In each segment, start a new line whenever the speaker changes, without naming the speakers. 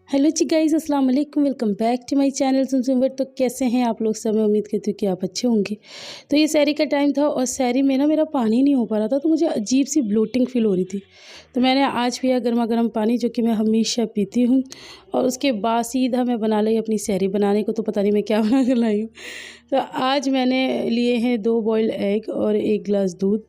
Hello जी guys, अस्सलाम वालेकुम। Welcome back to my channel Sunsunwar. तो कैसे हैं आप लोग सब? मैं उम्मीद करती हूँ कि आप अच्छे होंगे। तो ये सहरी का टाइम था और सहरी में ना मेरा पानी नहीं हो पा रहा था, तो मुझे अजीब सी ब्लोटिंग फील हो रही थी। तो मैंने आज पिया गर्मा गर्म पानी, जो कि मैं हमेशा पीती हूँ। और उसके बाद सीधा मैं बना ली अपनी सहरी बनाने को। तो पता नहीं मैं क्या बना कर लाई हूँ। तो आज मैंने लिए हैं 2 बॉइल्ड एग और 1 गिलास दूध।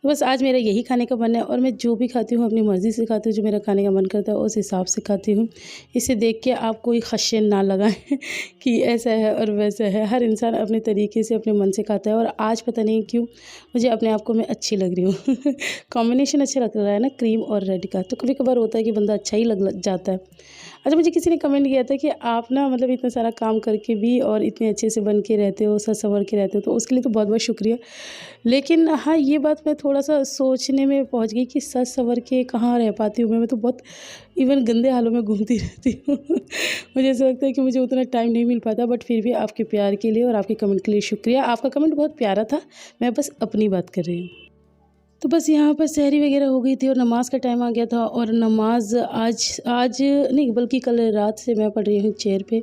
तो बस आज मेरा यही खाने का मन है और मैं जो भी खाती हूँ अपनी मर्ज़ी से खाती हूँ। जो मेरा खाने का मन करता है उस हिसाब से खाती हूँ। इसे देख के आप कोई खदशे ना लगाएं कि ऐसा है और वैसा है। हर इंसान अपने तरीके से अपने मन से खाता है। और आज पता नहीं क्यों मुझे अपने आप को मैं अच्छी लग रही हूँ। कॉम्बिनेशन अच्छा लग रहा है ना, क्रीम और रेड का। तो कभी कभार होता है कि बंदा अच्छा ही लग जाता है। अच्छा, मुझे किसी ने कमेंट किया था कि आप ना मतलब इतना सारा काम करके भी और इतने अच्छे से बन के रहते हो, सज संवर के रहते हो। तो उसके लिए तो बहुत बहुत शुक्रिया। लेकिन हाँ, ये बात मैं थोड़ा सा सोचने में पहुंच गई कि सज संवर के कहाँ रह पाती हूँ मैं तो बहुत इवन गंदे हालों में घूमती रहती हूँ। मुझे ऐसा लगता है कि मुझे उतना टाइम नहीं मिल पाता। बट फिर भी आपके प्यार के लिए और आपके कमेंट के लिए शुक्रिया। आपका कमेंट बहुत प्यारा था। मैं बस अपनी बात कर रही हूँ। तो बस यहाँ पर सहरी वगैरह हो गई थी और नमाज़ का टाइम आ गया था। और नमाज़ आज नहीं बल्कि कल रात से मैं पढ़ रही हूँ चेयर पे।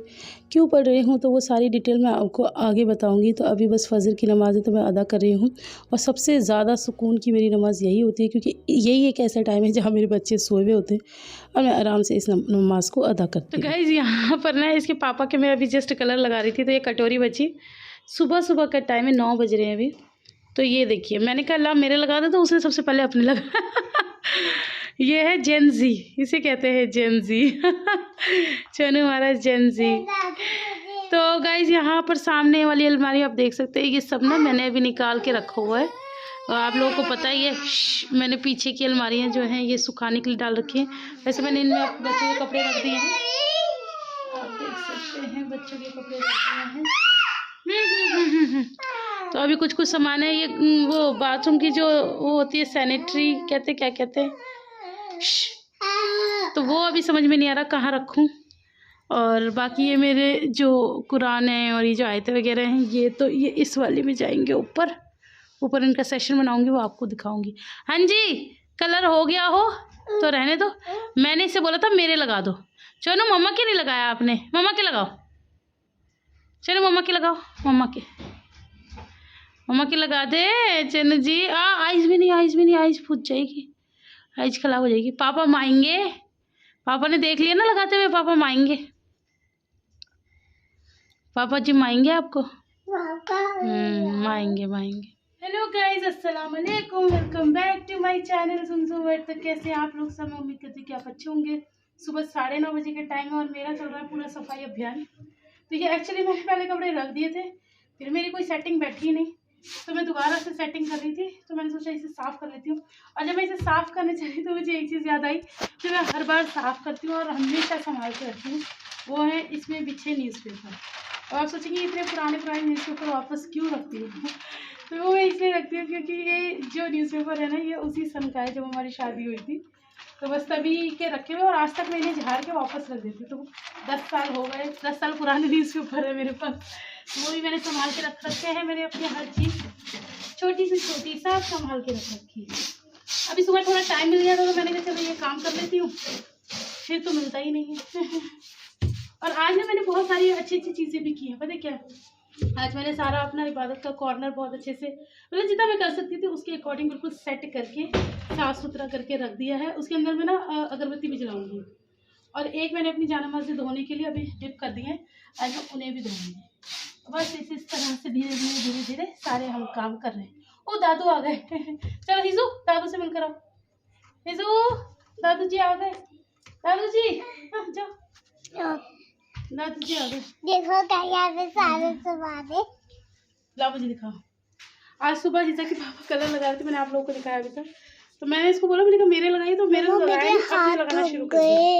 क्यों पढ़ रही हूँ तो वो सारी डिटेल मैं आपको आगे बताऊँगी। तो अभी बस फजर की नमाज़ है तो मैं अदा कर रही हूँ। और सबसे ज़्यादा सुकून की मेरी नमाज़ यही होती है, क्योंकि यही एक ऐसा टाइम है जहाँ मेरे बच्चे सोए हुए होते हैं और मैं आराम से इस नमाज़ को अदा करती हूँ। तो गाइज़ यहाँ पर ना इसके पापा के मैं अभी जस्ट कलर लगा रही थी, तो ये कटोरी बची। सुबह सुबह का टाइम है, 9 बज रहे हैं अभी। तो ये देखिए, मैंने कहा ला मेरे लगा दे, तो उसने सबसे पहले अपने लगा। ये है जेन जी, इसे कहते हैं जेन जी। चनू हमारा जेन जी। तो गाइज यहाँ पर सामने वाली अलमारी आप देख सकते हैं, ये सब ना मैंने अभी निकाल के रखा हुआ है। और आप लोगों को पता ही है, मैंने पीछे की अलमारियाँ जो हैं ये सुखाने के लिए डाल रखी हैं। वैसे मैंने इनमें बच्चों के कपड़े रख दिए हैं, आप देख सकते हैं बच्चों के कपड़े रख दिए हैं। तो अभी कुछ कुछ सामान है, ये वो बाथरूम की जो वो होती है सैनिटरी, कहते क्या कहते हैं, तो वो अभी समझ में नहीं आ रहा कहाँ रखूँ। और बाकी ये मेरे जो कुरान है और ये जो आयतें वगैरह हैं, ये तो ये इस वाले में जाएंगे ऊपर। ऊपर इनका सेशन बनाऊंगी, वो आपको दिखाऊंगी। हाँ जी, कलर हो गया हो तो रहने दो। मैंने इसे बोला था मेरे लगा दो। चलो मम्मा के नहीं लगाया आपने, मम्मा के लगाओ। चलो मम्मा के लगाओ, मम्मा की लगा दे चन्नू जी। आइस भी नहीं, आइस फूट जाएगी, आइस खराब हो जाएगी। पापा माएंगे, पापा ने देख लिया ना लगाते हुए, पापा माएंगे, पापा जी माएंगे आपको। माएंगे। हेलो गाइस, अस्सलाम वालेकुम। Welcome back to my channel Sunsunwar. तो कैसे आप लोग सब? मैं उम्मीद करती हूँ कि आप अच्छे होंगे। सुबह 9:30 बजे का टाइम है और मेरा चल रहा है पूरा सफाई अभियान। तो ये एक्चुअली मैंने पहले कपड़े रख दिए थे, फिर मेरी कोई सेटिंग बैठी नहीं, तो मैं दोबारा से सेटिंग कर रही थी। तो मैंने सोचा इसे साफ़ कर लेती हूँ। और जब मैं इसे साफ़ करने चली तो मुझे एक चीज़ याद आई जो मैं हर बार साफ़ करती हूँ और हमेशा संभाल के रखती हूँ। वो है इसमें बिछे न्यूज़पेपर। और आप सोचेंगे इतने पुराने न्यूज़पेपर वापस क्यों रखती हूँ? तो वो मैं इसलिए रखती हूँ क्योंकि ये जो न्यूज़पेपर है ना, ये उसी सन का है जब हमारी शादी हुई थी। तो बस तभी के रखे हुए और आज तक मैं इन्हें झाड़ के वापस रख देती हूँ। तो 10 साल हो गए, 10 साल पुराने न्यूज़पेपर है मेरे पास। वो भी मैंने संभाल के रख रखे हैं। मैंने अपनी हर चीज़ छोटी से छोटी सब संभाल के रख रखी है। अभी सुबह थोड़ा टाइम मिल गया था तो मैंने कहा चलो ये काम कर लेती हूँ, फिर तो मिलता ही नहीं है। और आज ना मैंने बहुत सारी अच्छी अच्छी चीज़ें भी की हैं। पता है क्या, आज मैंने सारा अपना इबादत का कॉर्नर बहुत अच्छे से, मतलब जितना मैं कर सकती थी उसके अकॉर्डिंग बिल्कुल सेट करके साफ़ सुथरा करके रख दिया है। उसके अंदर मैं ना अगरबत्ती भी जलाऊंगी। और एक मैंने अपनी जानामाज़ें धोने के लिए अभी डिप कर दी हैं, आज मैं उन्हें भी धोऊंगी। बस इस तरह से धीरे धीरे सारे हम काम कर रहे हैं। ओ दादू आ गए। चलो हिजू, दादू से मिलकर आओ। हिजू, दादू जी आ गए। दादू जी जाओ, दादू जी आ गए।
देखो क्या सारे सवारे
ला मुझे दिखाओ। आज सुबह जैसा कि पापा कलर लगा रहे थे, मैंने आप लोगों को दिखाया अभी तक। तो मैंने इसको बोला, मैंने कहा मेरे लगाइए, तो मेरे लगाए, अपने लगाना शुरू कर दिया।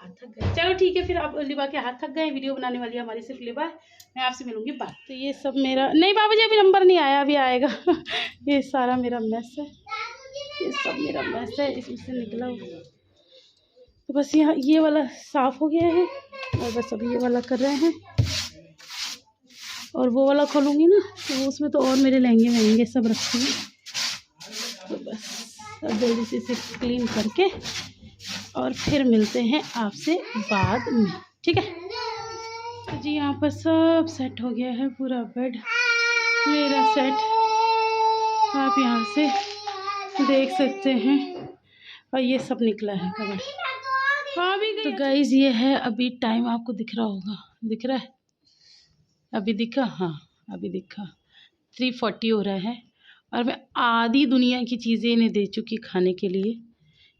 हाथ थक गए। चलो ठीक है, फिर अब लिबा के हाथ थक गए। वीडियो बनाने वाली है हमारी सिर्फ लिबा। मैं आपसे मिलूंगी बात। तो ये सब मेरा नहीं बाबा जी, अभी नंबर नहीं आया, अभी आएगा। ये सारा मेरा मैस है, ये सब मेरा मैस है, इसमें से निकला हुआ। तो बस यहाँ ये वाला साफ़ हो गया है और बस अभी ये वाला कर रहे हैं। और वो वाला खोलूँगी ना तो उसमें तो और मेरे लहंगे वहंगे सब रखे हैं। तो बस अब जल्दी से इसे क्लीन करके और फिर मिलते हैं आपसे बाद में, ठीक है। तो जी यहाँ पर सब सेट हो गया है, पूरा बेड मेरा सेट आप यहाँ से देख सकते हैं। और ये सब निकला है कवर। हाँ भी तो गाइज ये है, अभी टाइम आपको दिख रहा होगा, दिख रहा है अभी दिखा, हाँ अभी दिखा 3:40 हो रहा है। और मैं आधी दुनिया की चीज़ें इन्हें दे चुकी खाने के लिए,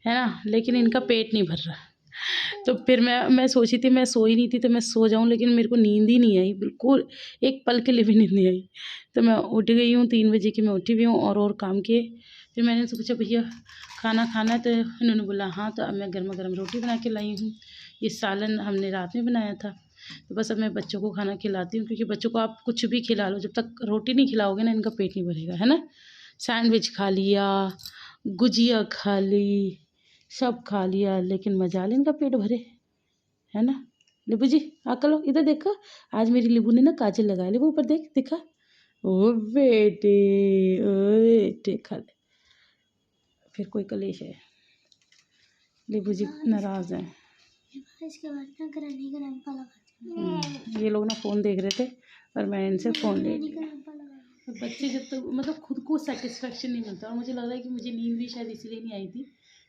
है ना, लेकिन इनका पेट नहीं भर रहा। तो फिर मैं सोची थी, मैं सोई नहीं थी तो मैं सो जाऊं, लेकिन मेरे को नींद ही नहीं आई, बिल्कुल एक पल के लिए भी नींद नहीं आई। तो मैं उठ गई हूँ 3 बजे की, मैं उठी भी हूँ और काम किए। फिर मैंने सोचा भैया खाना खाना है, तो इन्होंने बोला हाँ। तो अब मैं गर्मा गर्म रोटी बना के लाई हूँ। ये सालन हमने रात में बनाया था। तो बस अब मैं बच्चों को खाना खिलाती हूँ, क्योंकि बच्चों को आप कुछ भी खिला लो, जब तक रोटी नहीं खिलाओगे ना इनका पेट नहीं भरेगा, है ना। सैंडविच खा लिया, गुजिया खा ली, सब खा लिया, लेकिन मजाल इनका पेट भरे, है ना। लिबू जी आकलो इधर देखो, आज मेरी लिबू ने ना काजल लगाया। लिबू ऊपर देख, दिखा, ओ बेटे खा ले। फिर कोई कलेश है, लिबू जी नाराज है।
इसके बाद ना कराने का रंपा लगा।
ये लोग ना फ़ोन देख रहे थे और मैं इनसे फ़ोन ले लिया। तो बच्चे जब तक मतलब खुद को सेटिस्फेक्शन नहीं मिलता, और मुझे लग रहा है कि मुझे नींद भी शायद इसीलिए नहीं आई थी,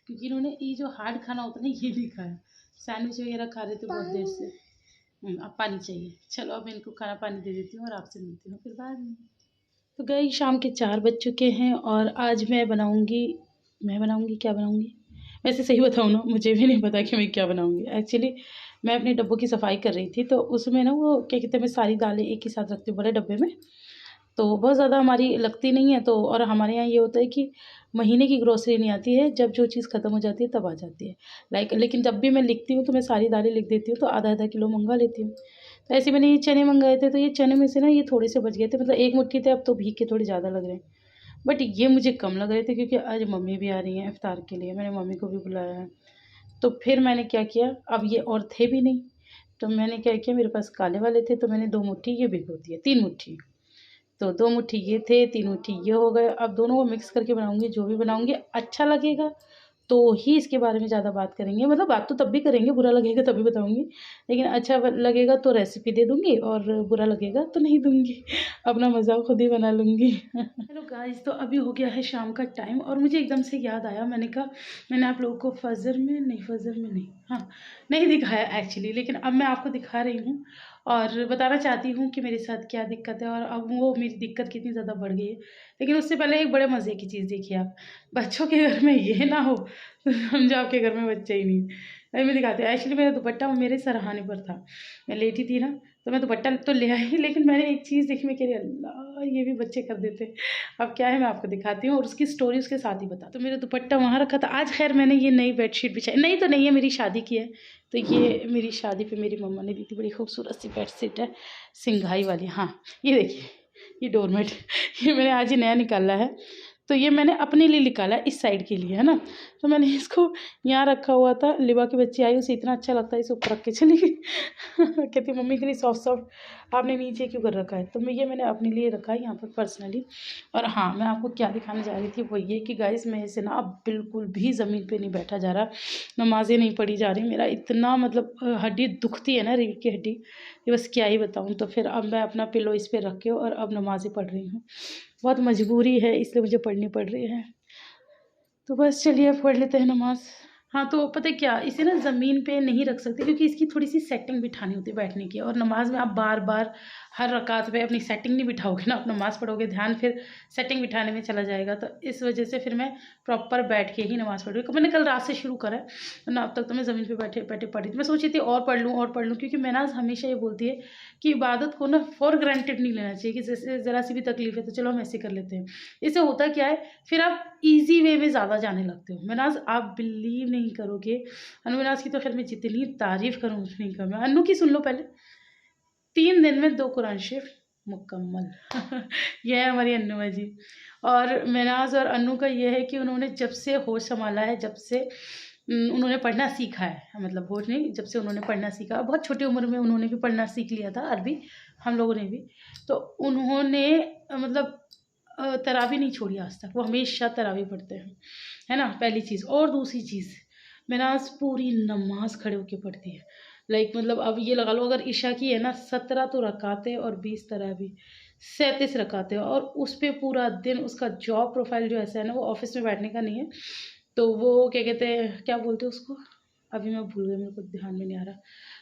क्योंकि इन्होंने ये जो हार्ड खाना होता है ना ये नहीं खाया। सैंडविच वगैरह खा रहे थे बहुत देर से। अब पानी चाहिए, चलो अब इनको खाना पानी दे देती हूँ और आपसे मिलती हूँ फिर बाद में। तो गई शाम के 4 बज चुके हैं और आज मैं बनाऊँगी क्या बनाऊँगी, वैसे सही बताऊँ ना मुझे भी नहीं पता कि मैं क्या बनाऊँगी। एक्चुअली मैं अपने डब्बों की सफाई कर रही थी, तो उसमें ना वो क्या कहते हैं, मैं सारी दालें एक ही साथ रखती हूँ बड़े डब्बे में, तो बहुत ज़्यादा हमारी लगती नहीं है। तो और हमारे यहाँ ये होता है कि महीने की ग्रोसरी नहीं आती है, जब जो चीज़ ख़त्म हो जाती है तब आ जाती है। लेकिन जब भी मैं लिखती हूँ तो मैं सारी दालें लिख देती हूँ, तो आधा किलो मंगा लेती हूँ। तो ऐसे मैंने ये चने मंगाए थे, तो ये चने में से ना ये थोड़े से बच गए थे, मतलब एक मुट्ठी थे, अब तो भीग के थोड़े ज़्यादा लग रहे हैं। बट ये मुझे कम लग रहे थे, क्योंकि आज मम्मी भी आ रही हैं इफ्तार के लिए, मैंने मम्मी को भी बुलाया है। तो फिर मैंने क्या किया, अब ये और थे भी नहीं, तो मैंने क्या किया, मेरे पास काले वाले थे, तो मैंने 2 मुट्ठी ये भिगो दिए, 3 मुट्ठी। तो 2 मुट्ठी ये थे, 3 मुट्ठी ये हो गए। अब दोनों को मिक्स करके बनाऊँगी, जो भी बनाऊँगी अच्छा लगेगा तो ही इसके बारे में ज़्यादा बात करेंगे, मतलब बात तो तब भी करेंगे, बुरा लगेगा तभी बताऊँगी, लेकिन अच्छा लगेगा तो रेसिपी दे दूँगी और बुरा लगेगा तो नहीं दूँगी, अपना मज़ाक खुद ही बना लूँगी। हेलो गाइस, तो अभी हो गया है शाम का टाइम और मुझे एकदम से याद आया, मैंने कहा मैंने आप लोगों को फजर में नहीं, हाँ नहीं दिखाया एक्चुअली, लेकिन अब मैं आपको दिखा रही हूँ और बताना चाहती हूँ कि मेरे साथ क्या दिक्कत है और अब वो मेरी दिक्कत कितनी ज़्यादा बढ़ गई है। लेकिन उससे पहले एक बड़े मज़े की चीज़ देखिए आप, बच्चों के घर में ये ना हो तो समझो आपके घर में बच्चे ही नहीं। अभी मैं दिखाती हूँ, एक्चुअली मेरा दुपट्टा मेरे सराहाने पर था, मैं लेटी थी ना, तो मैं दुपट्टा तो ले आई, लेकिन मैंने एक चीज़ देखी, मैं कह रही अल्लाह ये भी बच्चे कर देते। अब क्या है मैं आपको दिखाती हूँ और उसकी स्टोरी उसके साथ ही बता। तो मेरा दुपट्टा वहाँ रखा था, आज खैर मैंने ये नई बेडशीट बिछाई, नहीं तो नहीं है, मेरी शादी की है। तो ये मेरी शादी पे मेरी मम्मा ने दी थी, बड़ी खूबसूरत सी बेडशीट है, सिंघाई वाली। हाँ ये देखिए, ये डोरमेट ये मैंने आज ही नया निकाला है, तो ये मैंने अपने लिए निकाला है, इस साइड के लिए, है ना। तो मैंने इसको यहाँ रखा हुआ था, लिबा की बच्ची आई, उसे इतना अच्छा लगता है, इसे ऊपर रख के चली गई। कहती मम्मी इतनी सॉफ्ट आपने नीचे क्यों कर रखा है, तो मैंने अपने लिए रखा है यहाँ पर पर्सनली। और हाँ मैं आपको क्या दिखाने जा रही थी वो ये कि गाइस मेरे से ना अब बिल्कुल भी ज़मीन पे नहीं बैठा जा रहा, नमाज़ें नहीं पढ़ी जा रही, मेरा इतना मतलब हड्डी दुखती है ना, रीढ़ की हड्डी, ये बस क्या ही बताऊँ। तो फिर अब मैं अपना पिलो इस पर रख के और अब नमाज़ें पढ़ रही हूँ, बहुत मजबूरी है इसलिए मुझे पढ़नी पड़ रही है। तो बस चलिए पढ़ लेते हैं नमाज़। हाँ तो पता है क्या, इसे ना ज़मीन पे नहीं रख सकते, क्योंकि इसकी थोड़ी सी सेटिंग बिठानी होती है बैठने की, और नमाज़ में आप बार बार हर रकात पे अपनी सेटिंग नहीं बिठाओगे ना, आप नमाज़ पढ़ोगे ध्यान फिर सेटिंग बिठाने में चला जाएगा। तो इस वजह से फिर मैं प्रॉपर बैठ के ही नमाज़ पढ़ रही हूँ। मैंने कल रात से शुरू करा है, वरना अब तक तो मैं ज़मीन पे बैठे बैठे पढ़ी थी। मैं सोची थी और पढ़ लूँ, क्योंकि मैं ना हमेशा ये बोलती है कि इबादत को ना फॉर ग्रांटेड नहीं लेना चाहिए, कि जैसे ज़रा सी भी तकलीफ़ है तो चलो हम ऐसे कर लेते हैं। इससे होता क्या है, फिर आप ईजी वे में ज़्यादा जाने लगते हो। मेनाज़ आप बिलीव नहीं करोगे, अनु मेनाज़ की तो खैर मैं जितनी तारीफ़ करूँ उतनी कम है। अन्नू की सुन लो पहले, 3 दिन में 2 कुरान शरीफ मुकम्मल। यह है हमारी अन्नुमा जी। और मेनाज़ और अन्नू का ये है कि उन्होंने जब से होश संभाला है, जब से उन्होंने पढ़ना सीखा है, मतलब होश नहीं, जब से उन्होंने पढ़ना सीखा, बहुत छोटी उम्र में उन्होंने भी पढ़ना सीख लिया था, अरबी हम लोगों ने भी। तो उन्होंने मतलब तरावी नहीं छोड़ी आज तक, वो हमेशा तरावी पढ़ते हैं, है ना, पहली चीज़। और दूसरी चीज़, मैं ना आज पूरी नमाज खड़े होके पढ़ती है। लाइक मतलब अब ये लगा लो, अगर ईशा की है ना 17 तो रकाते और 20 तरावी, 37 रकाते, और उस पे पूरा दिन उसका जॉब प्रोफाइल जो ऐसा है ना, वो ऑफिस में बैठने का नहीं है। तो वो क्या कहते हैं, क्या बोलते हैं उसको, अभी मैं भूल गई, मेरे को ध्यान में नहीं आ रहा।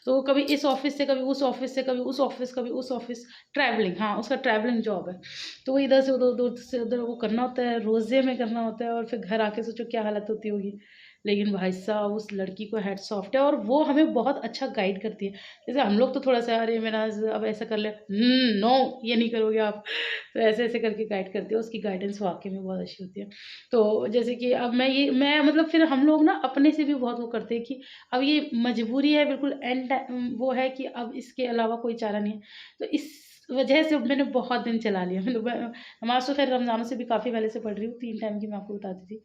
तो वो कभी इस ऑफिस से, कभी उस ऑफिस से, कभी उस ऑफिस, कभी उस ऑफिस, ट्रैवलिंग, हाँ उसका ट्रैवलिंग जॉब है। तो वो इधर से उधर, उधर से उधर वो करना होता है, रोज़े में करना होता है, और फिर घर आके सोचो क्या हालत होती होगी। लेकिन भाई साहब उस लड़की को हेड सॉफ्ट है, और वो हमें बहुत अच्छा गाइड करती है। जैसे हम लोग तो थोड़ा सा, अरे मेरा अब ऐसा कर ले, नो ये नहीं करोगे आप, तो ऐसे ऐसे करके गाइड करती है। उसकी गाइडेंस वाकई में बहुत अच्छी होती है। तो जैसे कि अब मैं मतलब फिर हम लोग ना अपने से भी बहुत वो करते हैं कि अब ये मजबूरी है, बिल्कुल एंड वो है कि अब इसके अलावा कोई चारा नहीं है। तो इस वजह से मैंने बहुत दिन चला लिया। मतलब नमाज तो खैर रमज़ानों से भी काफ़ी पहले से पढ़ रही हूँ, 3 टाइम की मैं आपको बताती थी।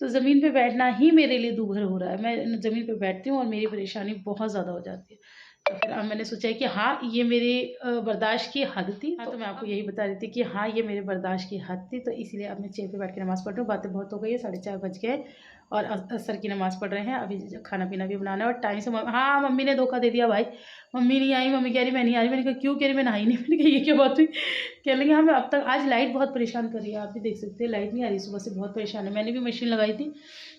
तो ज़मीन पे बैठना ही मेरे लिए दूभर हो रहा है। मैं ज़मीन पे बैठती हूँ और मेरी परेशानी बहुत ज़्यादा हो जाती है। तो फिर अब मैंने सोचा है कि हाँ, ये मेरी बर्दाश्त की हद थी। हाँ, तो मैं आपको यही बता रही थी कि हाँ, ये मेरे बर्दाश्त की हद थी, तो इसीलिए अब मैं चेयर पे बैठ के नमाज़ पढ़ रही हूँ। बातें बहुत हो गई है, 4:30 बज गए और असर की नमाज़ पढ़ रहे हैं। अभी खाना-पीना भी बनाना है और टाइम से हाँ, मम्मी ने धोखा दे दिया भाई। मम्मी नहीं आई, मम्मी कह रही मैं नहीं आ रही। मैंने कहा क्यों? कह रही मैं नहाई नहीं। मैंने कहा ये क्या बात हुई? कह लगी हाँ, मैं अब तक आज लाइट बहुत परेशान कर रही है, आप भी देख सकते हैं लाइट नहीं आ रही, सुबह से बहुत परेशान है। मैंने भी मशीन लगाई थी,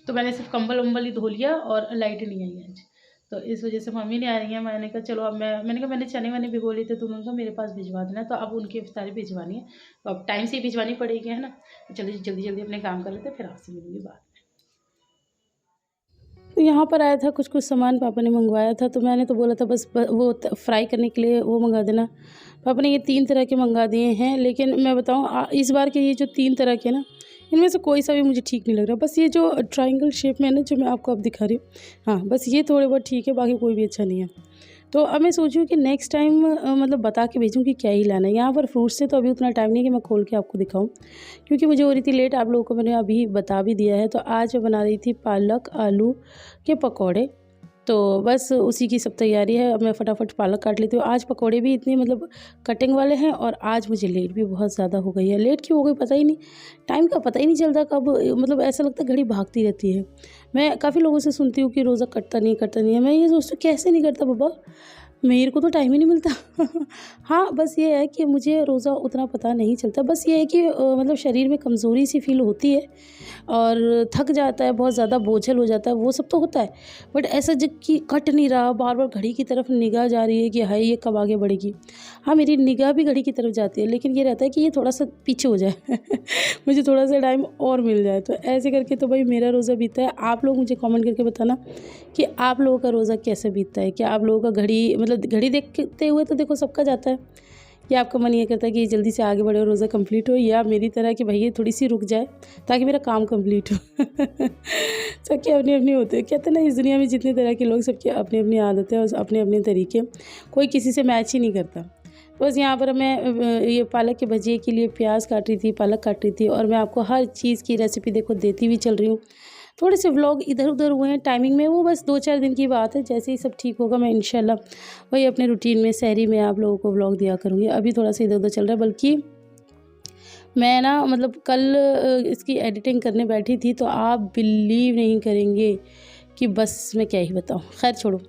तो मैंने सिर्फ कंबल-वंबल ही धो लिया और लाइट नहीं आई आज। तो इस वजह से मम्मी नहीं आ रही है। मैंने कहा चलो अब मैंने कहा मैंने चने-वने भिगो लिए थे, तो उन्होंने कहा मेरे पास भिजवा देना। तो अब उनकी इफ्तारी भिजवानी है, तो अब टाइम से ही भिजवानी पड़ेगी, है ना? तो चलिए जल्दी-जल्दी अपने काम कर लेते हैं, फिर आपसे मिलूँगी बाद में। तो यहाँ पर आया था, कुछ-कुछ सामान पापा ने मँगवाया था, तो मैंने तो बोला था बस वो फ्राई करने के लिए वो मँगा देना। पापा ने ये 3 तरह के मँगा दिए हैं, लेकिन मैं बताऊँ इस बार के ये जो 3 तरह के ना, इनमें से कोई सा भी मुझे ठीक नहीं लग रहा। बस ये जो ट्रायंगल शेप में है ना, जो मैं आपको अब दिखा रही हूँ, हाँ, बस ये थोड़े बहुत ठीक है, बाकी कोई भी अच्छा नहीं है। तो अब मैं सोच रही हूँ कि नेक्स्ट टाइम मतलब बता के भेजूँ कि क्या ही लाना है। यहाँ पर फ्रूट्स से तो अभी उतना टाइम नहीं है कि मैं खोल के आपको दिखाऊँ, क्योंकि मुझे हो रही थी लेट, आप लोगों को मैंने अभी बता भी दिया है। तो आज मैं बना रही थी पालक आलू के पकौड़े, तो बस उसी की सब तैयारी है। अब मैं फटाफट पालक काट लेती हूँ। आज पकौड़े भी इतने मतलब कटिंग वाले हैं, और आज मुझे लेट भी बहुत ज़्यादा हो गई है। लेट क्यों हो गई पता ही नहीं, टाइम का पता ही नहीं चलता कब, मतलब ऐसा लगता है घड़ी भागती रहती है। मैं काफ़ी लोगों से सुनती हूँ कि रोज़ा कटता नहीं है। मैं ये सोचती हूँ कैसे नहीं करता बाबा, मेरे को तो टाइम ही नहीं मिलता। हाँ, बस ये है कि मुझे रोज़ा उतना पता नहीं चलता। बस ये है कि मतलब शरीर में कमज़ोरी सी फ़ील होती है, और थक जाता है, बहुत ज़्यादा बोझल हो जाता है, वो सब तो होता है। बट ऐसा जब कि कट नहीं रहा, बार-बार घड़ी की तरफ निगाह जा रही है कि हाय ये कब आगे बढ़ेगी। हाँ, मेरी निगाह भी घड़ी की तरफ जाती है, लेकिन ये रहता है कि ये थोड़ा-सा पीछे हो जाए। मुझे थोड़ा-सा टाइम और मिल जाए। तो ऐसे करके तो भाई मेरा रोज़ा बीतता है। आप लोग मुझे कमेंट करके बताना कि आप लोगों का रोज़ा कैसे बीतता है? क्या आप लोगों का घड़ी मतलब घड़ी देखते हुए तो देखो सबका जाता है, या आपका मन ये करता है कि जल्दी से आगे बढ़े और रोज़ा कंप्लीट हो, या मेरी तरह कि भाई ये थोड़ी-सी रुक जाए ताकि मेरा काम कंप्लीट हो। सबके अपने-अपने होते हैं। कहते हैं ना इस दुनिया में जितने तरह के लोग, सबकी अपनी-अपनी आदतें और अपने-अपने तरीके, कोई किसी से मैच ही नहीं करता। बस यहाँ पर मैं ये पालक के भजिए के लिए प्याज काट रही थी, पालक काट रही थी, और मैं आपको हर चीज़ की रेसिपी देखो देती हुई चल रही हूँ। थोड़े से व्लॉग इधर-उधर हुए हैं टाइमिंग में, वो बस 2-4 दिन की बात है। जैसे ही सब ठीक होगा मैं इंशाल्लाह वही अपने रूटीन में सहरी में आप लोगों को व्लॉग दिया करूँगी। अभी थोड़ा-सा इधर-उधर चल रहा है, बल्कि मैं ना मतलब कल इसकी एडिटिंग करने बैठी थी, तो आप बिलीव नहीं करेंगे कि बस मैं क्या ही बताऊँ। ख़ैर छोड़ो,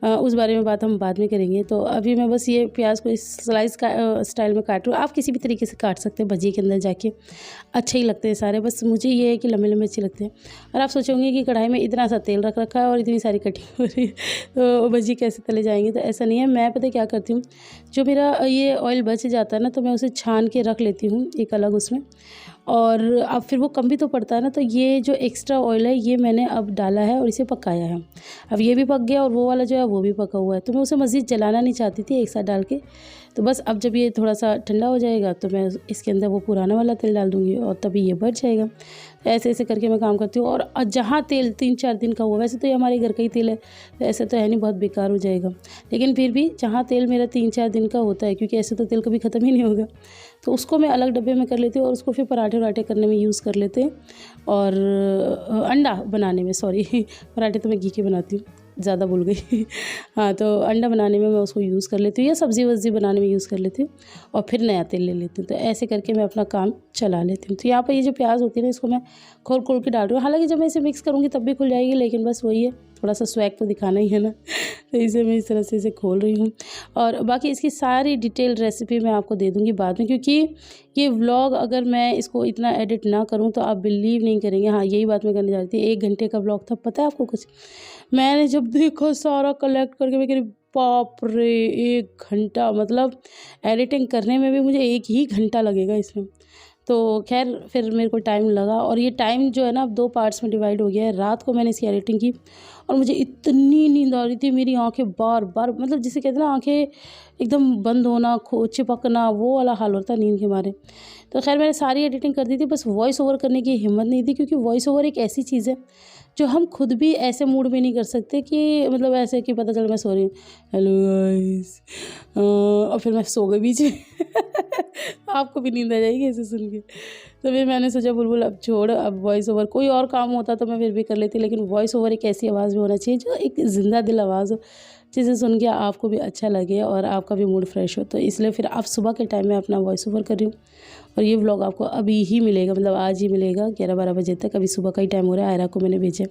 उस बारे में बात हम बाद में करेंगे। तो अभी मैं बस ये प्याज को इस स्लाइस का स्टाइल में काट रही हूँ। आप किसी भी तरीके से काट सकते हैं, भजिए के अंदर जाके अच्छे ही लगते हैं सारे। बस मुझे ये है कि लंबे-लंबे अच्छे लगते हैं। और आप सोचोगे कि कढ़ाई में इतना सा तेल रख रखा है और इतनी सारी कटिंग हो रही है, तो भजी कैसे तले जाएँगे? तो ऐसा नहीं है। मैं पता है क्या करती हूँ, जो मेरा ये ऑयल बच जाता है ना, तो मैं उसे छान के रख लेती हूँ एक अलग उसमें, और अब फिर वो कम भी तो पड़ता है ना। तो ये जो एक्स्ट्रा ऑयल है ये मैंने अब डाला है और इसे पकाया है। अब ये भी पक गया और वो वाला जो है वो भी पका हुआ है। तो मैं उसे मज़ीद जलाना नहीं चाहती थी एक साथ डाल के। तो बस अब जब ये थोड़ा-सा ठंडा हो जाएगा तो मैं इसके अंदर वो पुराना वाला तेल डाल दूँगी, और तभी ये बच जाएगा। तो ऐसे-ऐसे करके मैं काम करती हूँ। और जहाँ तेल 3-4 दिन का हुआ, वैसे तो ये हमारे घर का ही तेल है, तो ऐसा तो है नहीं बहुत बेकार हो जाएगा। लेकिन फिर भी जहाँ तेल मेरा 3-4 दिन का होता है, क्योंकि ऐसे तो तेल कभी ख़त्म ही नहीं होगा, तो उसको मैं अलग डब्बे में कर लेती हूँ, और उसको फिर पराठे-वराठे करने में यूज़ कर लेते हैं, और अंडा बनाने में, सॉरी पराठे तो मैं घी के बनाती हूँ। ज़्यादा भूल गई हाँ, तो अंडा बनाने में मैं उसको यूज़ कर लेती हूँ या सब्ज़ी वब्ज़ी बनाने में यूज़ कर लेती हूँ और फिर नया तेल ले लेती हूँ। तो ऐसे करके मैं अपना काम चला लेती हूँ। तो यहाँ पर ये जो प्याज़ होती है ना, इसको मैं खोल के डाल रही हूँ। हालाँकि जब मैं इसे मिक्स करूँगी तब भी खुल जाएगी, लेकिन बस वही है, थोड़ा सा स्वैग तो दिखाना ही है ना तो इसे मैं इस तरह से इसे खोल रही हूँ। और बाकी इसकी सारी डिटेल्ड रेसिपी मैं आपको दे दूँगी बाद में, क्योंकि ये व्लॉग अगर मैं इसको इतना एडिट ना करूँ तो आप बिलीव नहीं करेंगे। हाँ, यही बात मैं करने जा रही थी। 1 घंटे का व्लॉग था, पता है आपको कुछ? मैंने जब देखा सारा कलेक्ट करके, मैं कह रही बाप रे! 1 घंटा, मतलब एडिटिंग करने में भी मुझे 1 ही घंटा लगेगा इसमें। तो ख़ैर फिर मेरे को टाइम लगा, और ये टाइम जो है ना अब 2 पार्ट्स में डिवाइड हो गया है। रात को मैंने इसकी एडिटिंग की और मुझे इतनी नींद आ रही थी, मेरी आँखें बार-बार, मतलब जिसे कहते हैं ना, आँखें एकदम बंद होना, चिपकना, वो वाला हाल होता है नींद के मारे। तो ख़ैर मैंने सारी एडिटिंग कर दी थी, बस वॉइस ओवर करने की हिम्मत नहीं थी, क्योंकि वॉइस ओवर एक ऐसी चीज़ है जो हम खुद भी ऐसे मूड में नहीं कर सकते कि मतलब ऐसे कि पता चले मैं सो रही हूँ, हेलो गाइस, और फिर मैं सो गई बीच में आपको भी नींद आ जाएगी ऐसे सुन के। तो फिर मैंने सोचा बुलबुल अब छोड़, अब वॉइस ओवर, कोई और काम होता तो मैं फिर भी कर लेती, लेकिन वॉइस ओवर एक ऐसी आवाज़ में होना चाहिए जो एक ज़िंदा दिल आवाज़ हो, जिसे सुन के आपको भी अच्छा लगे और आपका भी मूड फ्रेश हो। तो इसलिए फिर अब सुबह के टाइम में अपना वॉइस ओवर कर रही हूँ, और ये व्लॉग आपको अभी ही मिलेगा, मतलब आज ही मिलेगा 11-12 बजे तक। अभी सुबह का ही टाइम हो रहा है, आयरा को मैंने भेजा।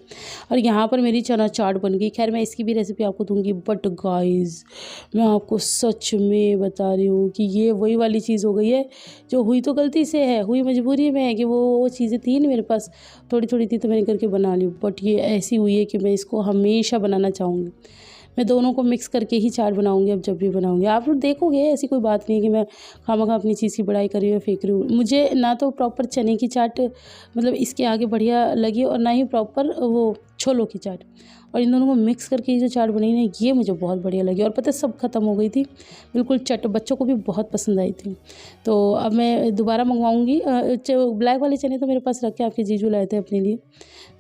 और यहाँ पर मेरी चना चाट बन गई। खैर मैं इसकी भी रेसिपी आपको दूंगी, बट गाइस मैं आपको सच में बता रही हूँ कि ये वही वाली चीज़ हो गई है जो हुई तो गलती से है, हुई मजबूरी में है, कि वो चीज़ें थी नहीं मेरे पास, थोड़ी थोड़ी थी तो मैंने करके बना ली। बट ये ऐसी हुई है कि मैं इसको हमेशा बनाना चाहूँगी। मैं दोनों को मिक्स करके ही चाट बनाऊंगी अब जब भी बनाऊंगी। आप लोग देखोगे, ऐसी कोई बात नहीं है कि मैं खामखा अपनी चीज़ की बड़ाई कर रही हूँ, फेंक रही हूँ। मुझे ना तो प्रॉपर चने की चाट मतलब इसके आगे बढ़िया लगी, और ना ही प्रॉपर वो छोलों की चाट, और इन दोनों को मिक्स करके ये जो चाट बनी ना, ये मुझे बहुत बढ़िया लगी। और पता है सब ख़त्म हो गई थी बिल्कुल चट, बच्चों को भी बहुत पसंद आई थी। तो अब मैं दोबारा मंगवाऊँगी। ब्लैक वाले चने तो मेरे पास रखे, आपके जीजू लाए थे अपने लिए,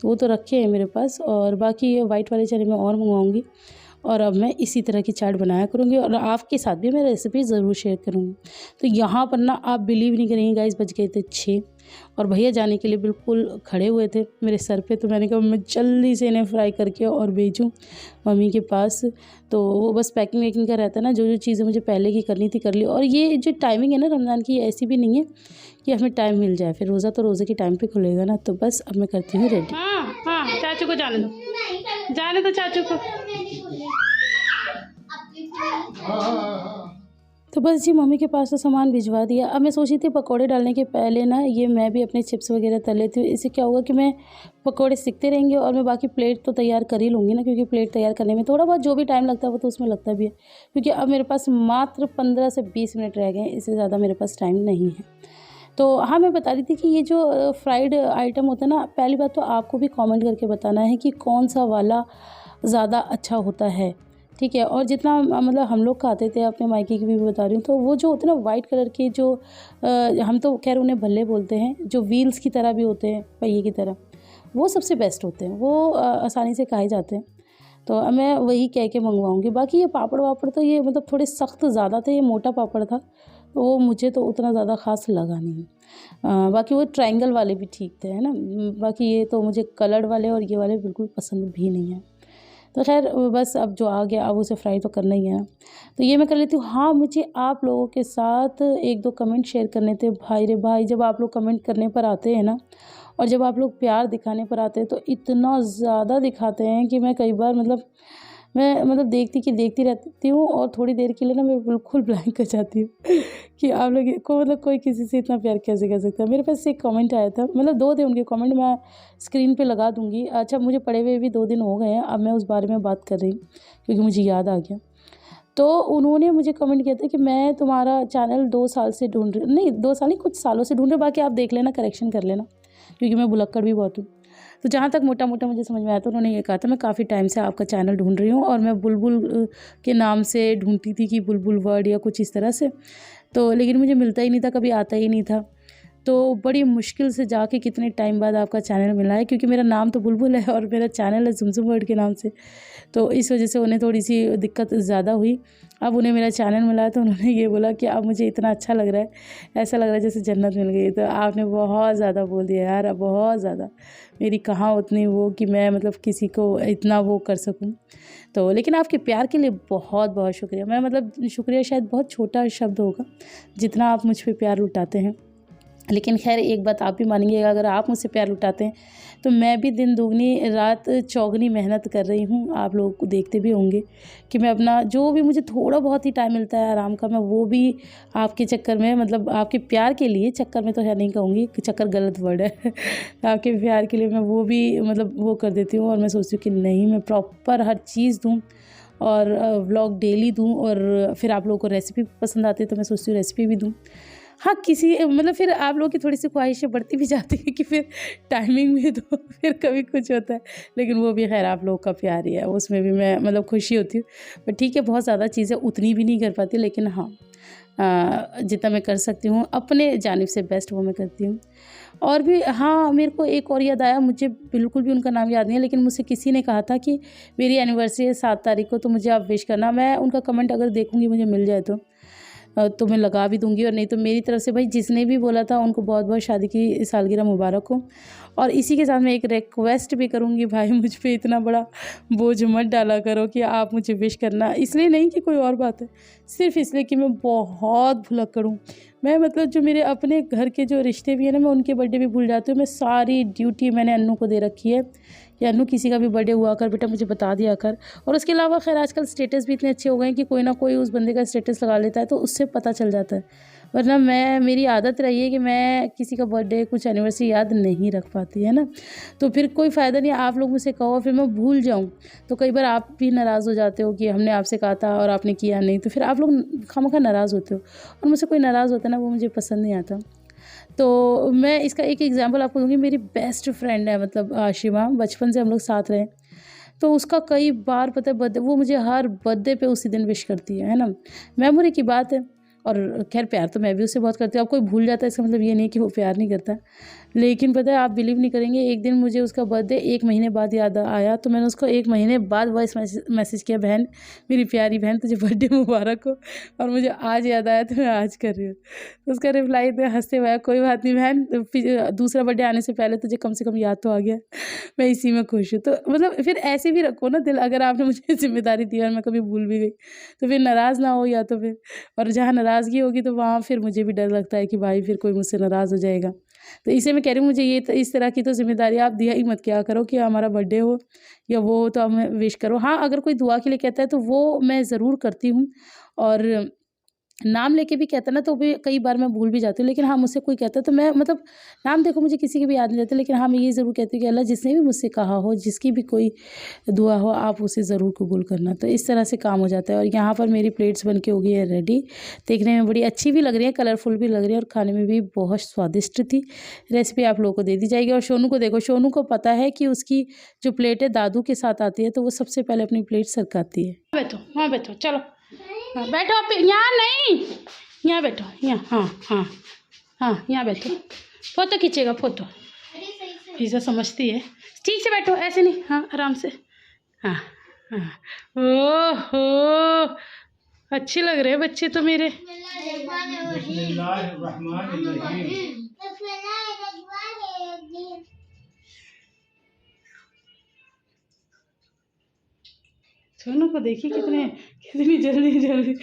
तो वो तो रखे हैं मेरे पास, और बाकी ये वाइट वाले चने मैं और मंगवाऊँगी। और अब मैं इसी तरह की चाट बनाया करूँगी, और आपके साथ भी मैं रेसिपी ज़रूर शेयर करूँगी। तो यहाँ पर ना आप बिलीव नहीं करेंगे गाइस, बज गए थे 6, और भैया जाने के लिए बिल्कुल खड़े हुए थे मेरे सर पे। तो मैंने कहा मैं जल्दी से इन्हें फ्राई करके और भेजूँ मम्मी के पास। तो वो बस पैकिंग वैकिंग का रहता है ना, जो जो चीज़ें मुझे पहले की करनी थी कर ली। और ये जो टाइमिंग है ना रमज़ान की, ऐसी भी नहीं है कि हमें टाइम मिल जाए, फिर रोज़ा तो रोज़े के टाइम पे खुलेगा ना। तो बस अब मैं करती हूँ रेडी। हाँ, चाचू को जाने दो चाचू को। तो बस जी मम्मी के पास तो सामान भिजवा दिया। अब मैं सोची थी पकोड़े डालने के पहले ना ये मैं भी अपने चिप्स वगैरह तल लेती हूँ। इससे क्या होगा कि मैं पकोड़े सीखते रहेंगे, और मैं बाकी प्लेट तो तैयार कर ही लूँगी ना, क्योंकि प्लेट तैयार करने में थोड़ा बहुत जो भी टाइम लगता है वो तो उसमें लगता भी है, क्योंकि अब मेरे पास मात्र 15 से 20 मिनट रह गए हैं, इससे ज़्यादा मेरे पास टाइम नहीं है। तो हाँ, मैं बता रही थी कि ये जो फ्राइड आइटम होता है ना, पहली बात तो आपको भी कमेंट करके बताना है कि कौन सा वाला ज़्यादा अच्छा होता है, ठीक है। और जितना मतलब हम लोग खाते थे, अपने मायके की भी बता रही हूँ, तो वो जो होते हैं ना वाइट कलर के, जो हम तो खैर उन्हें भल्ले बोलते हैं, जो व्हील्स की तरह भी होते हैं, पहिए की तरह, वो सबसे बेस्ट होते हैं, वो आसानी से खाए जाते हैं। तो अब मैं वही कह के मंगवाऊँगी। बाकी ये पापड़ वापड़ तो ये मतलब थोड़े सख्त ज़्यादा थे, ये मोटा पापड़ था, तो वो मुझे तो उतना ज़्यादा ख़ास लगा नहीं। बाकी वो ट्रायंगल वाले भी ठीक थे, है ना। बाकी ये तो मुझे कलर्ड वाले और ये वाले बिल्कुल पसंद भी नहीं है। तो खैर बस अब जो आ गया अब उसे फ्राई तो करना ही है ना, तो ये मैं कर लेती हूँ। हाँ, मुझे आप लोगों के साथ 1-2 कमेंट शेयर करने थे। भाई रे भाई, जब आप लोग कमेंट करने पर आते हैं ना, और जब आप लोग प्यार दिखाने पर आते हैं, तो इतना ज़्यादा दिखाते हैं कि मैं कई बार मैं देखती रहती हूँ, और थोड़ी देर के लिए ना मैं बिल्कुल ब्लैंक हो जाती हूँ कि आप लोग को मतलब कोई किसी से इतना प्यार कैसे कर सकता है। मेरे पास एक कमेंट आया था, मतलब 2 थे उनके कमेंट, मैं स्क्रीन पे लगा दूँगी। अच्छा, मुझे पढ़े हुए भी 2 दिन हो गए हैं, अब मैं उस बारे में बात कर रही हूँ क्योंकि मुझे याद आ गया। तो उन्होंने मुझे कमेंट किया था कि मैं तुम्हारा चैनल 2 साल से ढूँढ रही, नहीं 2 साल नहीं, कुछ सालों से ढूँढ रही, बाकी आप देख लेना, करेक्शन कर लेना, क्योंकि मैं भुलक्कड़ भी बहुत हूँ। तो जहाँ तक मोटा मोटा मुझे समझ में आया था, उन्होंने ये कहा था मैं काफ़ी टाइम से आपका चैनल ढूंढ रही हूँ, और मैं बुलबुल के नाम से ढूंढती थी कि बुलबुल वर्ड या कुछ इस तरह से, तो लेकिन मुझे मिलता ही नहीं था, कभी आता ही नहीं था। तो बड़ी मुश्किल से जाके कितने टाइम बाद आपका चैनल मिला है, क्योंकि मेरा नाम तो बुलबुल है और मेरा चैनल है झुमझुम वर्ड के नाम से, तो इस वजह से उन्हें थोड़ी सी दिक्कत ज़्यादा हुई। अब उन्हें मेरा चैनल मिला तो उन्होंने ये बोला कि अब मुझे इतना अच्छा लग रहा है, ऐसा लग रहा है जैसे जन्नत मिल गई। तो आपने बहुत ज़्यादा बोल दिया यार, अब बहुत ज़्यादा। मेरी कहाँ उतनी वो कि मैं मतलब किसी को इतना वो कर सकूं। तो लेकिन आपके प्यार के लिए बहुत बहुत शुक्रिया। मैं मतलब शुक्रिया शायद बहुत छोटा शब्द होगा जितना आप मुझ पर प्यार लुटाते हैं, लेकिन खैर एक बात आप भी मानेंगे, अगर आप मुझसे प्यार लुटाते हैं तो मैं भी दिन दुगनी रात चौगनी मेहनत कर रही हूँ। आप लोग को देखते भी होंगे कि मैं अपना जो भी मुझे थोड़ा बहुत ही टाइम मिलता है आराम का, मैं वो भी आपके चक्कर में, मतलब आपके प्यार के लिए, चक्कर में तो है नहीं कहूँगी कि चक्कर गलत वर्ड है आपके प्यार के लिए मैं वो भी मतलब वो कर देती हूँ। और मैं सोचती हूँ कि नहीं, मैं प्रॉपर हर चीज़ दूँ और व्लॉग डेली दूँ। और फिर आप लोगों को रेसिपी पसंद आती है तो मैं सोचती हूँ रेसिपी भी दूँ। हाँ, किसी मतलब फिर आप लोगों की थोड़ी सी ख्वाहिशें बढ़ती भी जाती है कि फिर टाइमिंग में तो फिर कभी कुछ होता है, लेकिन वो भी खैर आप लोगों का प्यार ही है, उसमें भी मैं मतलब खुशी होती हूँ। पर ठीक है, बहुत ज़्यादा चीज़ें उतनी भी नहीं कर पाती, लेकिन हाँ जितना मैं कर सकती हूँ अपने जानिब से बेस्ट वो मैं करती हूँ। और भी हाँ, मेरे को एक और याद आया, मुझे बिल्कुल भी उनका नाम याद नहीं है, लेकिन मुझसे किसी ने कहा था कि मेरी एनिवर्सरी है 7 तारीख को, तो मुझे आप विश करना। मैं उनका कमेंट अगर देखूँगी मुझे मिल जाए तो मैं लगा भी दूँगी, और नहीं तो मेरी तरफ से भाई जिसने भी बोला था उनको बहुत बहुत शादी की सालगिरह मुबारक हो। और इसी के साथ मैं एक रिक्वेस्ट भी करूँगी, भाई मुझ पे इतना बड़ा बोझ मत डाला करो कि आप मुझे विश करना, इसलिए नहीं कि कोई और बात है, सिर्फ इसलिए कि मैं बहुत भुलक्कड़ हूँ। मैं मतलब जो मेरे अपने घर के जो रिश्ते भी हैं ना, मैं उनके बर्थडे भी भूल जाती हूँ। मैं सारी ड्यूटी मैंने अन्नू को दे रखी है, या अन्नू किसी का भी बर्थडे हुआ कर बेटा मुझे बता दिया कर। और उसके अलावा खैर आजकल स्टेटस भी इतने अच्छे हो गए हैं कि कोई ना कोई उस बंदे का स्टेटस लगा लेता है तो उससे पता चल जाता है। वरना मेरी आदत रही है कि मैं किसी का बर्थडे कुछ एनिवर्सरी याद नहीं रख पाती, है ना। तो फिर कोई फ़ायदा नहीं, आप लोग मुझसे कहो फिर मैं भूल जाऊँ, तो कई बार आप भी नाराज़ हो जाते हो कि हमने आपसे कहा था और आपने किया नहीं, तो फिर आप लोग खामखा नाराज़ होते हो। और मुझसे कोई नाराज़ होता है ना, वो मुझे पसंद नहीं आता। तो मैं इसका एक एग्जांपल आपको दूँगी। मेरी बेस्ट फ्रेंड है मतलब आशिमा, बचपन से हम लोग साथ रहे। तो उसका कई बार पता है बर्थडे, वो मुझे हर बर्थडे पे उसी दिन विश करती है ना। मेमोरी की बात है। और खैर प्यार तो मैं भी उससे बहुत करती हूँ। अब कोई भूल जाता है इसका मतलब ये नहीं कि वो प्यार नहीं करता। लेकिन पता है आप बिलीव नहीं करेंगे, एक दिन मुझे उसका बर्थडे 1 महीने बाद याद आया, तो मैंने उसको 1 महीने बाद वॉइस मैसेज किया, बहन मेरी प्यारी बहन तुझे बर्थडे मुबारक हो। और मुझे आज याद आया तो मैं आज कर रही हूँ। तो उसका रिप्लाई इतना हँसते हुए आया, कोई बात नहीं बहन, दूसरा बर्थडे आने से पहले तुझे कम से कम याद तो आ गया, मैं इसी में खुश हूँ। तो मतलब फिर ऐसे भी रखो ना दिल, अगर आपने मुझे ज़िम्मेदारी दी और मैं कभी भूल भी गई तो फिर नाराज़ ना हो, या तो फिर, और जहाँ नाराज़गी होगी तो वहाँ फिर मुझे भी डर लगता है कि भाई फिर कोई मुझसे नाराज़ हो जाएगा। तो इसे मैं कह रही हूँ, मुझे ये इस तरह की तो ज़िम्मेदारी आप दिया ही मत किया करो कि हमारा बर्थडे हो या वो हो तो हमें विश करो। हाँ, अगर कोई दुआ के लिए कहता है तो वो मैं ज़रूर करती हूँ, और नाम लेके भी कहता है ना तो भी कई बार मैं भूल भी जाती हूँ। लेकिन हाँ, मुझसे कोई कहता है तो मैं मतलब नाम देखो मुझे किसी की भी याद नहीं रहती, लेकिन हाँ, मैं ये ज़रूर कहती हूँ कि अल्लाह जिसने भी मुझसे कहा हो, जिसकी भी कोई दुआ हो, आप उसे ज़रूर कबूल करना। तो इस तरह से काम हो जाता है। और यहाँ पर मेरी प्लेट्स बन के हो गई है रेडी, देखने में बड़ी अच्छी भी लग रही है, कलरफुल भी लग रही है, और खाने में भी बहुत स्वादिष्ट थी। रेसिपी आप लोगों को दे दी जाएगी। और सोनू को देखो, सोनू को पता है कि उसकी जो प्लेट है दादू के साथ आती है, तो वो सबसे पहले अपनी प्लेट सरकाती है। बैठो, हाँ बैठो, चलो हाँ बैठो, आप यहाँ नहीं, यहाँ बैठो, यहाँ, हाँ हाँ हाँ, यहाँ बैठो, फोटो खींचेगा, फोटो ऐसा समझती है। ठीक से बैठो, ऐसे नहीं, हाँ आराम से, हाँ हाँ। ओहो, अच्छे लग रहे हैं बच्चे तो मेरे। सोनू को देखिए कितनी जल्दी जल्दी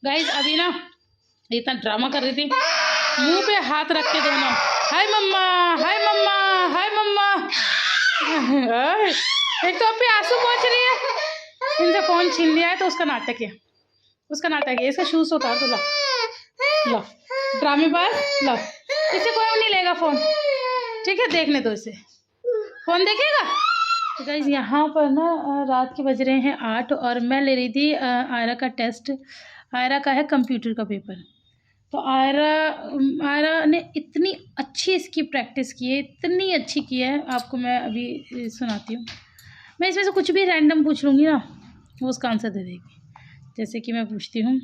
गाइस अभी ना इतना ड्रामा कर रही थी, मुंह पे हाथ रख के दोनों, हाय मम्मा हाय मम्मा हाय मम्मा। एक तो अब भी आंसू पहुंच रही है, इनसे फोन छीन लिया है तो उसका नाटक है, इसका शूज उतार दो। लो ड्रामेबाज, लो इसे कोई नहीं लेगा फ़ोन, ठीक है, देखने दो इसे, फ़ोन देखेगा। तो गाइस यहाँ पर ना रात के बज रहे हैं 8 और मैं ले रही थी आयरा का टेस्ट। आयरा का है कंप्यूटर का पेपर। तो आयरा ने इतनी अच्छी इसकी प्रैक्टिस की है, इतनी अच्छी की है, आपको मैं अभी सुनाती हूँ। मैं इसमें से कुछ भी रैंडम पूछ लूँगी ना, वो उसका आंसर दे देगी। जैसे कि मैं पूछती हूँ,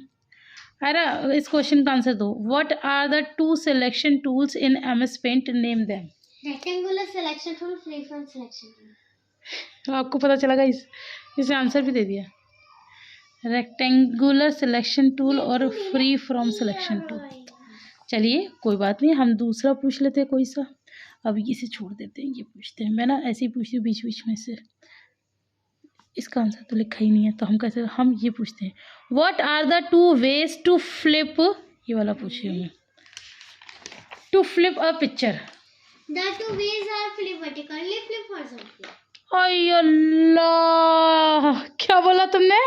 आयरा इस क्वेश्चन का आंसर दो। What are the 2 selection tools in MS Paint, name them.
Rectangular selection tool, free form selection tool.
आपको पता चला गाइस, इसे आंसर भी दे दिया। रेक्टेंगुलर सिलेक्शन टूल और फ्री फ्रॉम सिलेक्शन टूल। चलिए कोई बात नहीं, हम दूसरा पूछ लेते हैं कोई सा। अब इसे छोड़ देते हैं, ये पूछते हैं। मैं ना ऐसे ही पूछती हूँ बीच बीच में से, इसका आंसर तो लिखा ही नहीं है, तो हम ये पूछते हैं। What are the 2 ways to flip, ये वाला पूछी हूँ मैं, to flip a picture.
The 2 ways are flip vertically, flip horizontally.
अय अल्लाह, क्या बोला तुमने?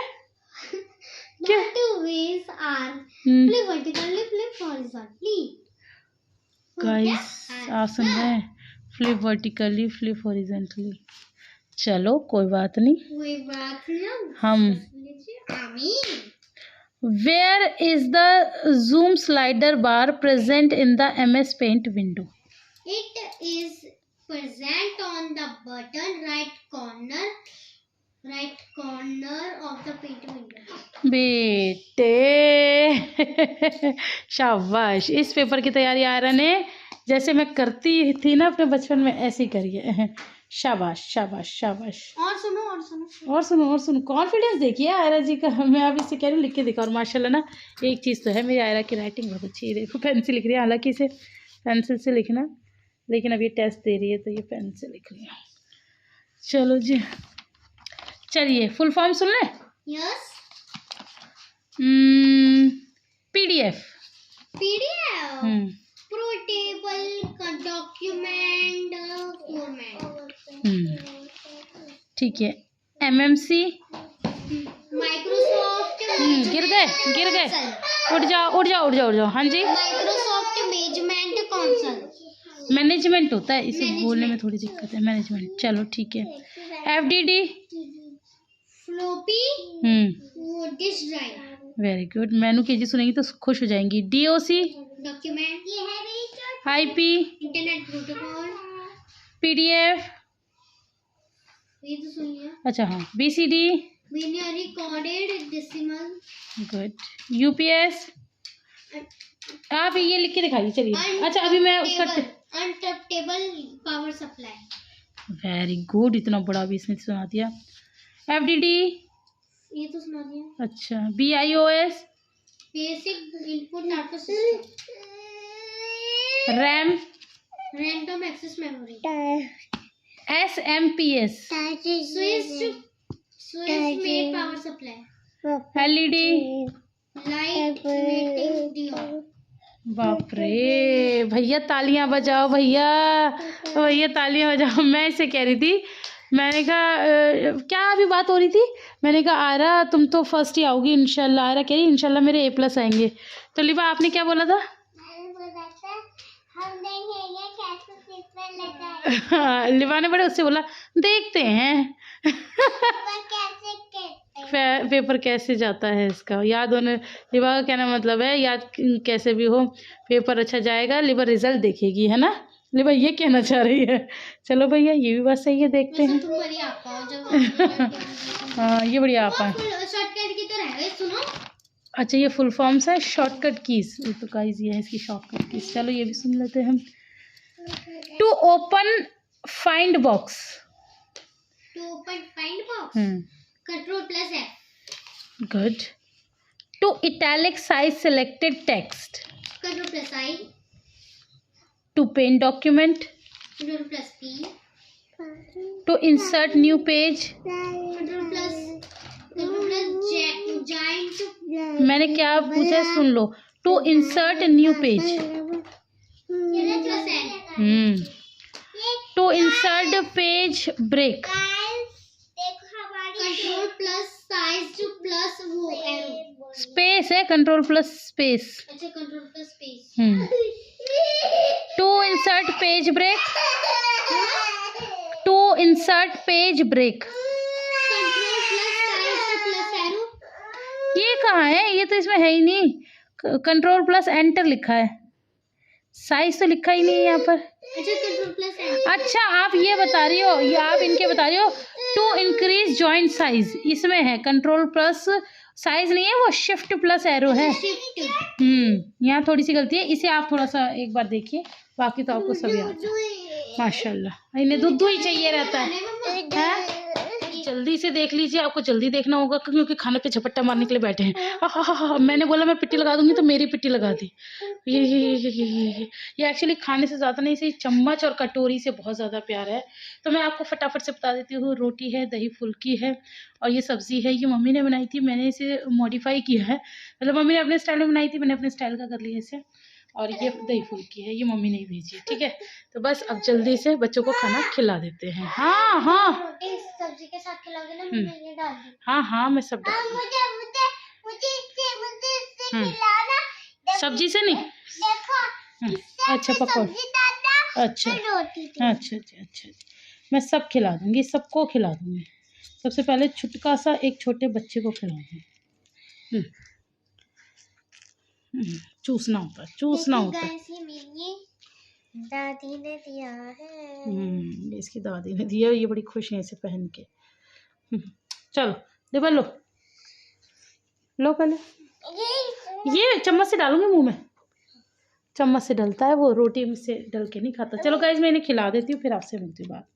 The 2 ways are flip vertically, flip horizontally.
Guys आप सुन रहे हैं, फ्लिप वर्टिकली, फ्लिप हॉरिजॉन्टली। चलो कोई बात नहीं,
कोई बात ना,
हम where is the zoom slider bar present in the MS Paint window.
It is present on the bottom right corner of the paint window.
बेटे शाबाश, इस पेपर की तैयारी आयरा ने जैसे मैं करती थी ना अपने बचपन में, ऐसे ही करिए। शाबाश शाबाश शाबाश। और सुनो, कॉन्फिडेंस देखिए आयरा जी का। मैं अभी इससे कह रही हूँ लिख के दिखा। और माशाल्लाह ना एक चीज़ तो है, मेरी आयरा की राइटिंग बहुत अच्छी है। देखो पेन से लिख रही है, हालांकि इसे पेंसिल से लिखना, लेकिन अब ये टेस्ट दे रही है तो ये पेन से लिख रही है। चलो जी, चलिए फुल फॉर्म सुन लें।
Yes.
PDF।
Portable document format.
ठीक है। MMC।
Microsoft.
गिर गए। उठ जाओ। हाँ जी।
Microsoft Management Console.
मैनेजमेंट होता है, इसे बोलने में थोड़ी दिक्कत है, मैनेजमेंट। चलो ठीक है। FDD।
Floppy disk drive.
Very good. मैनू के जी सुनेंगी तो खुश हो जाएंगी। DOC।
Document.
IP।
Internet protocol.
PDF।
ये तो सुन लिया।
अच्छा हाँ। BCD।
binary coded decimal.
Good. UPS। आप ये लिख के दिखाइए। चलिए अच्छा, अभी मैं उसका
अनटैपेबल पावर सप्लाई।
वेरी गुड, इतना बड़ा भी इसने सुना दिया। FDD।
ये तो सुना दिया।
अच्छा। BIOS।
Basic input data system.
RAM।
Random access memory.
SMPS।
Switch में power supply.
LED।
Light emitting diode.
बाप रे, भैया तालियां बजाओ, भैया तालियां बजाओ। मैं इसे कह रही थी, मैंने कहा क्या अभी बात हो रही थी, मैंने कहा आयरा तुम तो फर्स्ट ही आओगी इंशाल्लाह। आयरा कह रही इंशाल्लाह मेरे A+ आएंगे। तो लिबा आपने क्या बोला था?
हम देखेंगे कैसे पेपर लगाएं।
लिबा ने बड़े उससे बोला देखते हैं पेपर कैसे जाता है इसका, याद होने। लिबा का कहना मतलब है याद कैसे भी हो पेपर अच्छा जाएगा, लिबा रिजल्ट देखेगी, है ना। लिबा ये कहना चाह रही है। चलो भैया ये भी बात सही है, देखते हैं। हाँ ये बढ़िया आपा है।
शॉर्टकट की तरह है, सुनो।
अच्छा ये फुल फॉर्म्स है शॉर्टकट कीज, तो गाइस ये है इसकी शॉर्टकट कीज। चलो ये भी सुन लेते हैं हम। To open find box.
Ctrl+F।
Good. To italicise selected text.
Ctrl+I।
To print document.
Ctrl+P।
To insert new page.
Ctrl+Giant।
मैंने क्या पूछा सुन लो। To insert new page. To insert page break.
Ctrl+Size+वो एरो।
स्पेस है, कंट्रोल प्लस स्पेस।
अच्छा, control plus space.
To insert page break, to insert page break.
Control plus size plus arrow.
ये कहाँ है? ये तो इसमें है ही नहीं। कंट्रोल प्लस एंटर लिखा है, साइज तो लिखा ही नहीं है यहाँ पर।
अच्छा, कंट्रोल प्लस एंटर।
अच्छा, आप ये बता रही हो, ये आप इनके बता रही हो टू इंक्रीज जॉइंट साइज, इसमें है कंट्रोल प्लस साइज नहीं है, वो शिफ्ट प्लस एरो है।
शिफ्ट।
यहाँ थोड़ी सी गलती है, इसे आप थोड़ा सा एक बार देखिए, बाकी तो आपको सब याद है। माशाल्लाह, इन्हें दूध ही चाहिए रहता है। जल्दी से देख लीजिए, आपको जल्दी देखना होगा क्योंकि खाने पे झपट्टा मारने के लिए बैठे हैं। मैंने बोला मैं पिट्टी लगा दूंगी तो मेरी पिट्टी लगा दी। ये एक्चुअली खाने से ज़्यादा नहीं, इसे चम्मच और कटोरी से बहुत ज़्यादा प्यार है। तो मैं आपको फटाफट से बता देती हूँ, रोटी है, दही फुल्की है और ये सब्ज़ी है। ये मम्मी ने बनाई थी, मैंने इसे मॉडिफाई किया है, मतलब मम्मी ने अपने स्टाइल में बनाई थी, मैंने अपने स्टाइल का कर लिया इसे। और ये दही फुल्की है, ये मम्मी ने भेजी है, ठीक है। तो बस अब जल्दी से बच्चों को खाना खिला देते हैं। हाँ हाँ,
रोटी सब्जी के साथ खिलाओगे ना, मैं ये डाल दूँ।
हाँ हाँ, मैं सब डाल दूँ।
मुझे इससे खिलाना।
सब्जी से नहीं,
देखो,
अच्छा पकौड़े,
सब्जी डालना,
अच्छा
फिर रोटी।
अच्छा अच्छा अच्छा, मैं सब खिला दूँगी, सबको खिला दूँगी। सबसे पहले छुटका सा एक छोटे बच्चे को खिलाऊंगी। चूसना होता है, चूसना होता है।
दादी ने दिया है।
इसकी दादी ने दिया, ये बड़ी खुश है इसे पहन के। चलो देखो, लो लो पहले, ये चम्मच से डालूंगी मुंह में, चम्मच से डलता है वो, रोटी से डल के नहीं खाता। चलो गाइस, मैं इन्हें खिला देती हूँ, फिर आपसे मिलती हूँ बात।